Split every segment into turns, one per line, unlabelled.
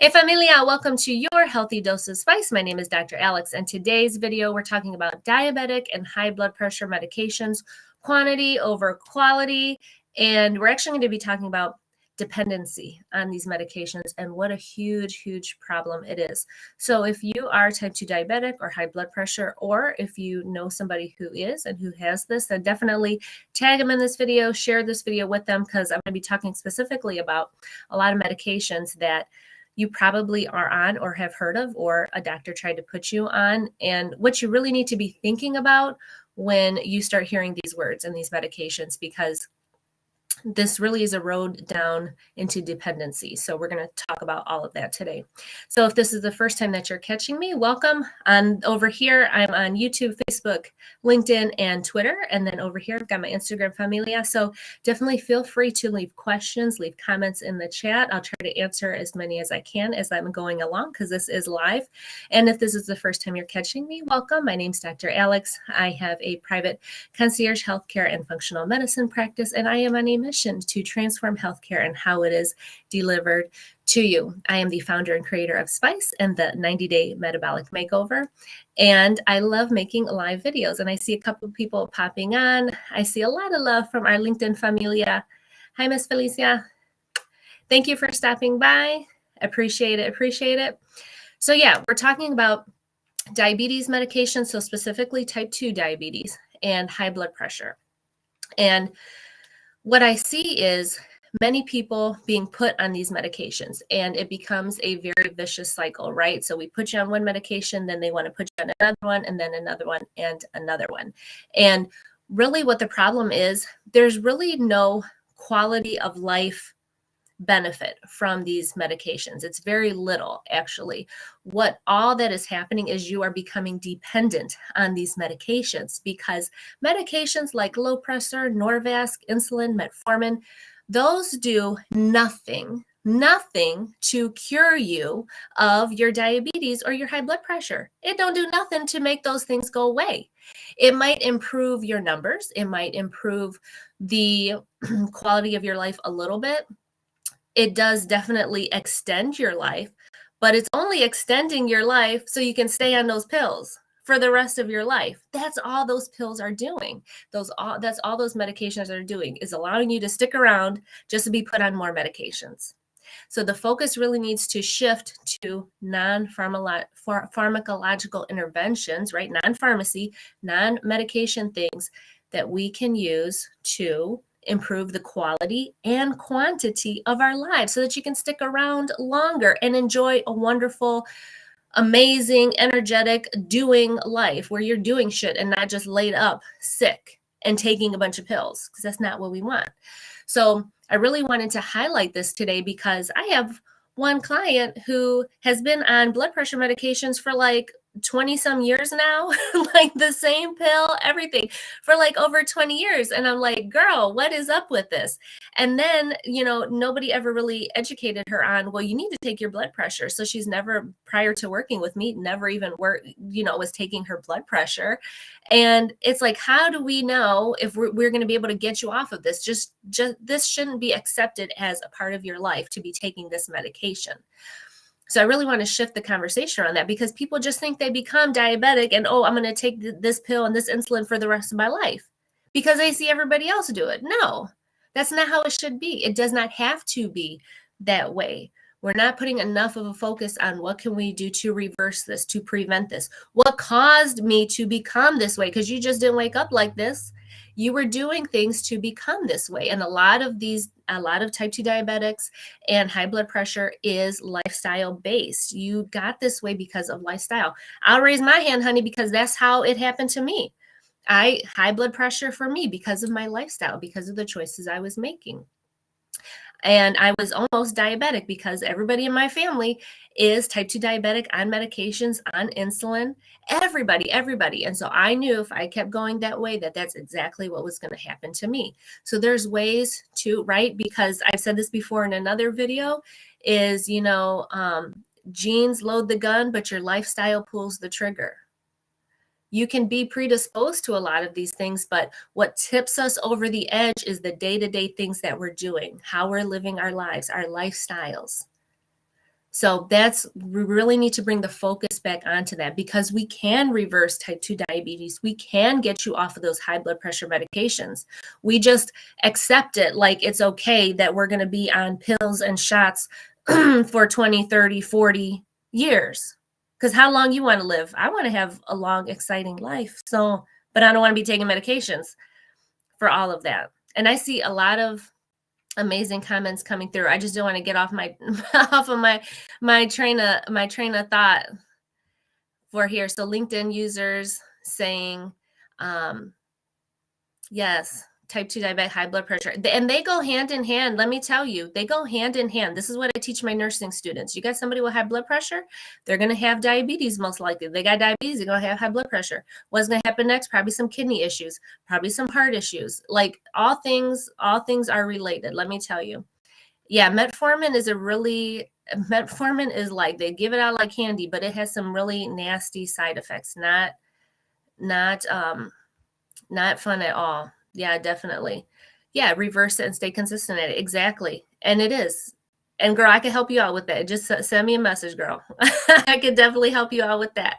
Hey familia, welcome to your Healthy Dose of Spice. My name is Dr. Alex, and today's video we're talking about diabetic and high blood pressure medications, quantity over quality, and we're actually going to be talking about dependency on these medications and what a huge problem it is. So if you are type 2 diabetic or high blood pressure, or if you know somebody who is and who has this, then definitely tag them in this video, share this video with them, because I'm going to be talking specifically about a lot of medications that you probably are on or have heard of, or a doctor tried to put you on, and what you really need to be thinking about when you start hearing these words and these medications, because this really is a road down into dependency. So we're going to talk about all of that today. So if this is the first time that you're catching me, welcome. Over here, I'm on YouTube, Facebook, LinkedIn, and Twitter. And then over here, I've got my Instagram familia. So definitely feel free to leave questions, leave comments in the chat. I'll try to answer as many as I can as I'm going along, because this is live. And if this is the first time you're catching me, welcome. My name's Dr. Alex. I have a private concierge healthcare and functional medicine practice, and I am on a mission to transform healthcare and how it is delivered to you. I am the founder and creator of Spice and the 90-day metabolic makeover, and I love making live videos. And I see a couple of people popping on. I see a lot of love from our LinkedIn familia. Hi, Miss Felicia. Thank you for stopping by. Appreciate it. So yeah, we're talking about diabetes medications, so specifically type 2 diabetes and high blood pressure. And what I see is many people being put on these medications, and it becomes a very vicious cycle, right? So we put you on one medication, then they want to put you on another one, and then another one, and another one. And really what the problem is, there's really no quality of life benefit from these medications. It's very little, actually. What all that is happening is you are becoming dependent on these medications, because medications like Lopressor, Norvasc, Insulin, metformin, those do nothing to cure you of your diabetes or your high blood pressure. It don't do nothing to make those things go away. It might improve your numbers. It might improve the quality of your life a little bit. It does definitely extend your life, but it's only extending your life so you can stay on those pills for the rest of your life. That's all those pills are doing. That's all those medications are doing, is allowing you to stick around just to be put on more medications. So the focus really needs to shift to non-pharmacological interventions, right? Non-pharmacy, non-medication things that we can use to improve the quality and quantity of our lives, so that you can stick around longer and enjoy a wonderful, amazing, energetic doing life where you're doing shit and not just laid up sick and taking a bunch of pills, because that's not what we want. So I really wanted to highlight this today, because I have one client who has been on blood pressure medications for like 20 some years now, like the same pill, everything, for like over 20 years. And I'm like, girl, what is up with this? And then, nobody ever really educated her on, well, you need to take your blood pressure. So she's never, prior to working with me, never even was taking her blood pressure. And it's like, how do we know if we're going to be able to get you off of this? Just this shouldn't be accepted as a part of your life, to be taking this medication. So I really want to shift the conversation around that, because people just think they become diabetic and, I'm going to take this pill and this insulin for the rest of my life because they see everybody else do it. No, that's not how it should be. It does not have to be that way. We're not putting enough of a focus on what can we do to reverse this, to prevent this. What caused me to become this way? Because you just didn't wake up like this. You were doing things to become this way. And a lot of type 2 diabetics and high blood pressure is lifestyle based. You got this way because of lifestyle. I'll raise my hand, honey, because that's how it happened to me. High blood pressure for me because of my lifestyle, because of the choices I was making. And I was almost diabetic because everybody in my family is type 2 diabetic, on medications, on insulin, everybody. And so I knew if I kept going that way, that's exactly what was going to happen to me. So there's ways to, right? Because I've said this before in another video, is, genes load the gun, but your lifestyle pulls the trigger. You can be predisposed to a lot of these things, but what tips us over the edge is the day-to-day things that we're doing, how we're living our lives, our lifestyles. So we really need to bring the focus back onto that, because we can reverse type 2 diabetes. We can get you off of those high blood pressure medications. We just accept it like it's okay that we're going to be on pills and shots for 20, 30, 40 years. Because how long you want to live? I want to have a long, exciting life. So, but I don't want to be taking medications for all of that. And I see a lot of amazing comments coming through. I just don't want to get off my off of my train of thought for here. So LinkedIn users saying, yes, type 2 diabetic, high blood pressure. And they go hand in hand. Let me tell you, they go hand in hand. This is what I teach my nursing students. You got somebody with high blood pressure, they're going to have diabetes most likely. They got diabetes, they're going to have high blood pressure. What's going to happen next? Probably some kidney issues, probably some heart issues. Like all things are related, let me tell you. Yeah, metformin is like, they give it out like candy, but it has some really nasty side effects. Not fun at all. Yeah, definitely. Yeah, reverse it and stay consistent at it. Exactly. And it is. And girl, I can help you out with that. Just send me a message, girl. I can definitely help you out with that.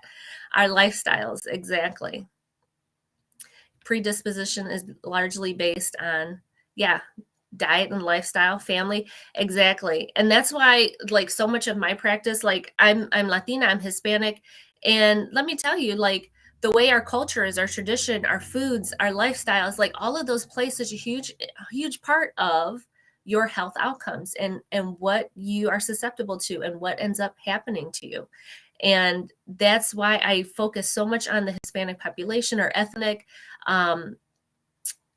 Our lifestyles, exactly. Predisposition is largely based on, yeah, diet and lifestyle, family, exactly. And that's why, like, so much of my practice, like, I'm Latina, I'm Hispanic, and let me tell you, like, the way our culture is, our tradition, our foods, our lifestyles, like, all of those play such a huge part of your health outcomes and what you are susceptible to and what ends up happening to you. And that's why I focus so much on the Hispanic population or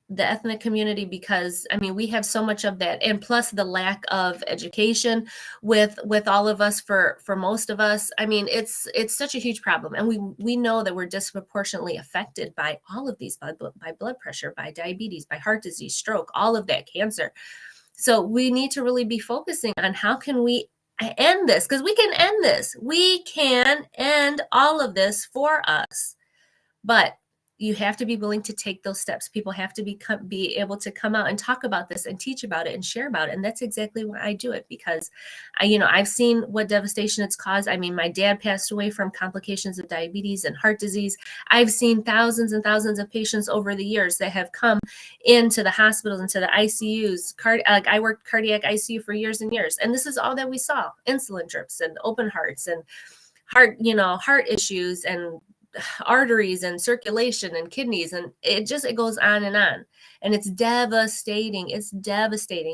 the ethnic community, because I mean, we have so much of that, and plus the lack of education with all of us, for most of us. I mean, it's such a huge problem, and we know that we're disproportionately affected by all of these, by blood pressure, by diabetes, by heart disease, stroke, all of that, cancer. So we need to really be focusing on how can we end this, because we can end this. We can end all of this for us. But you have to be willing to take those steps. People have to be able to come out and talk about this and teach about it and share about it. And that's exactly why I do it, because I've seen what devastation it's caused. I mean, my dad passed away from complications of diabetes and heart disease. I've seen thousands and thousands of patients over the years that have come into the hospitals, into the ICUs. Like, I worked cardiac ICU for years and years, and this is all that we saw: insulin drips and open hearts and heart issues and arteries and circulation and kidneys, and it goes on, and it's devastating.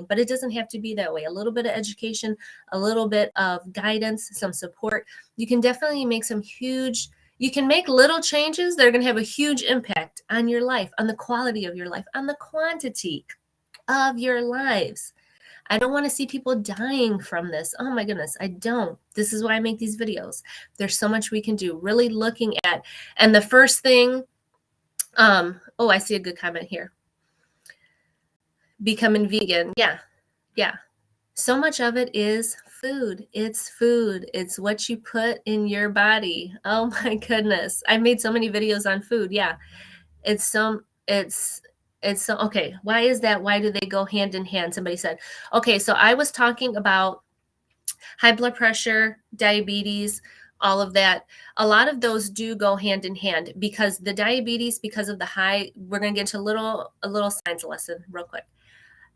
But it doesn't have to be that way. A little bit of education, a little bit of guidance, some support, you can definitely make you can make little changes that are going to have a huge impact on your life, on the quality of your life, on the quantity of your lives. I don't want to see people dying from this. Oh my goodness, I don't. This is why I make these videos. There's so much we can do, really looking at. And the first thing, I see a good comment here. Becoming vegan. Yeah. So much of it is food. It's food. It's what you put in your body. Oh my goodness. I made so many videos on food. Yeah. Okay. Why is that? Why do they go hand in hand? Somebody said, okay, so I was talking about high blood pressure, diabetes, all of that. A lot of those do go hand in hand, because the diabetes, because of the high, we're going to get into a little science lesson real quick.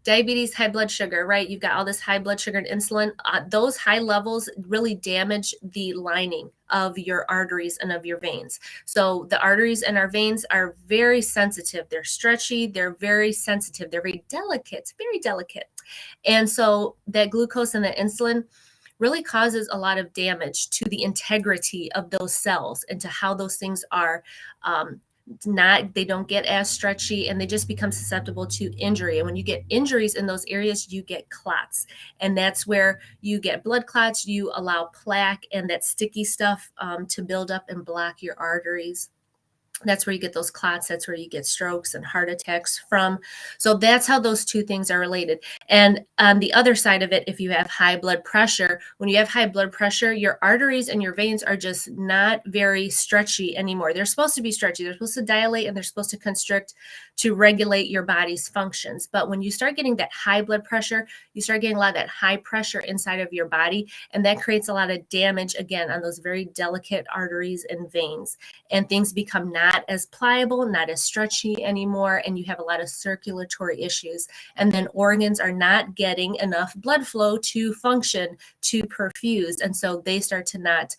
Diabetes, high blood sugar, right? You've got all this high blood sugar and insulin. Those high levels really damage the lining of your arteries and of your veins. So the arteries and our veins are very sensitive. They're stretchy. They're very sensitive. They're very delicate, very delicate. And so that glucose and the insulin really causes a lot of damage to the integrity of those cells and to how those things are they don't get as stretchy, and they just become susceptible to injury. And when you get injuries in those areas, you get clots, and that's where you get blood clots. You allow plaque and that sticky stuff to build up and block your arteries. That's where you get those clots. That's where you get strokes and heart attacks from. So that's how those two things are related. And on the other side of it, if you have high blood pressure, when you have high blood pressure, your arteries and your veins are just not very stretchy anymore. They're supposed to be stretchy. They're supposed to dilate and they're supposed to constrict to regulate your body's functions. But when you start getting that high blood pressure, you start getting a lot of that high pressure inside of your body. And that creates a lot of damage, again, on those very delicate arteries and veins. And things become not as pliable, not as stretchy anymore, and you have a lot of circulatory issues. And then organs are not getting enough blood flow to function, to perfuse, and so they start to not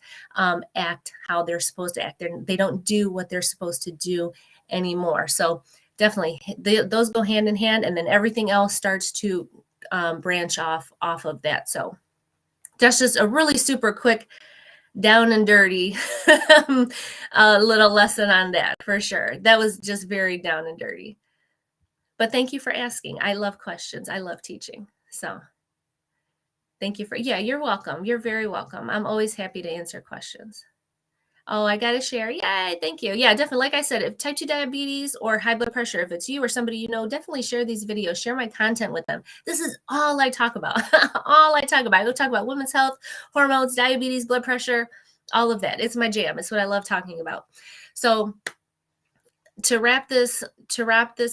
act how they're supposed to act. They don't do what they're supposed to do anymore. So definitely, those go hand in hand, and then everything else starts to branch off of that. So that's just a really super quick down and dirty a little lesson on that for sure. That was just very down and dirty. But thank you for asking. I love questions. I love teaching. So thank you yeah, you're welcome. You're very welcome. I'm always happy to answer questions. Oh, I got to share. Yay, thank you. Yeah, definitely. Like I said, if type 2 diabetes or high blood pressure, if it's you or somebody you know, definitely share these videos, share my content with them. This is all I talk about. All I talk about. I go talk about women's health, hormones, diabetes, blood pressure, all of that. It's my jam. It's what I love talking about. So to wrap this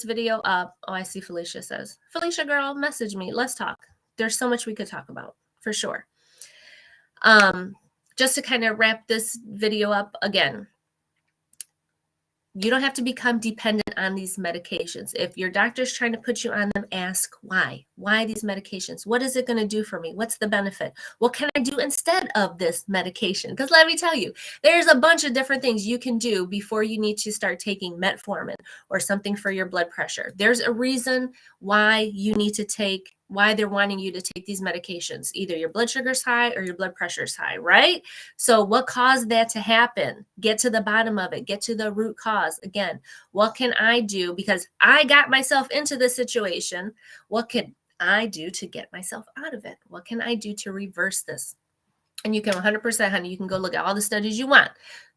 video up, oh, I see Felicia says, Felicia girl, message me. Let's talk. There's so much we could talk about for sure. Just to kind of wrap this video up again, you don't have to become dependent on these medications. If your doctor's trying to put you on them, ask why. Why these medications? What is it going to do for me? What's the benefit? What can I do instead of this medication? Because let me tell you, there's a bunch of different things you can do before you need to start taking metformin or something for your blood pressure. There's a reason why you need to take, why they're wanting you to take these medications. Either your blood sugar's high or your blood pressure's high, right? So what caused that to happen? Get to the bottom of it. Get to the root cause. Again, what can I do? Because I got myself into this situation. What can I do to get myself out of it? What can I do to reverse this? And you can 100%, honey, you can go look at all the studies you want.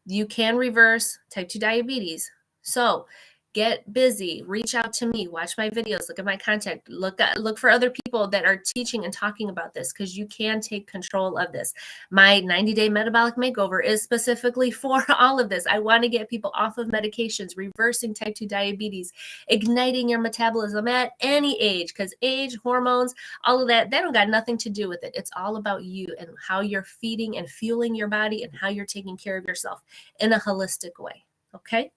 You can reverse type 2 diabetes. So get busy, reach out to me, watch my videos, look at my content, look for other people that are teaching and talking about this, because you can take control of this. My 90-day metabolic makeover is specifically for all of this. I want to get people off of medications, reversing type 2 diabetes, igniting your metabolism at any age, because age, hormones, all of that, don't got nothing to do with it. It's all about you and how you're feeding and fueling your body and how you're taking care of yourself in a holistic way. Okay?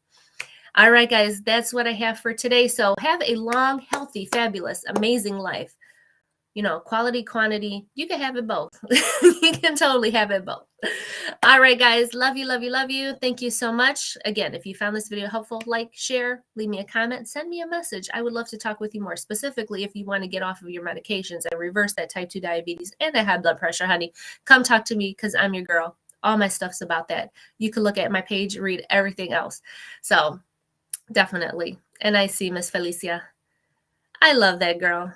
All right, guys, that's what I have for today. So have a long, healthy, fabulous, amazing life. You know, quality, quantity, you can have it both. You can totally have it both. All right, guys, love you, love you, love you. Thank you so much. Again, if you found this video helpful, like, share, leave me a comment, send me a message. I would love to talk with you more, specifically if you want to get off of your medications and reverse that type 2 diabetes and that high blood pressure, honey. Come talk to me, because I'm your girl. All my stuff's about that. You can look at my page, read everything else. So definitely. And I see Miss Felicia. I love that girl.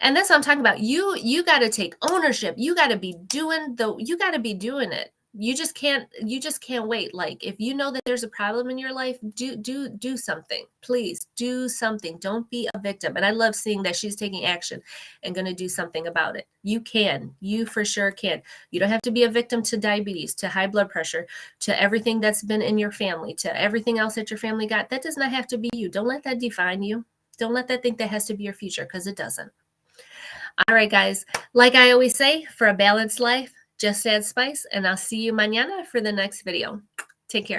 And that's what I'm talking about. You got to take ownership. You got to be doing it. You just can't wait. Like, if you know that there's a problem in your life, do something. Please do something. Don't be a victim. And I love seeing that she's taking action and going to do something about it. You can. You for sure can. You don't have to be a victim to diabetes, to high blood pressure, to everything that's been in your family, to everything else that your family got. That does not have to be you. Don't let that define you. Don't let that think that has to be your future, because it doesn't. All right, guys. Like I always say, for a balanced life, just add spice, and I'll see you mañana for the next video. Take care.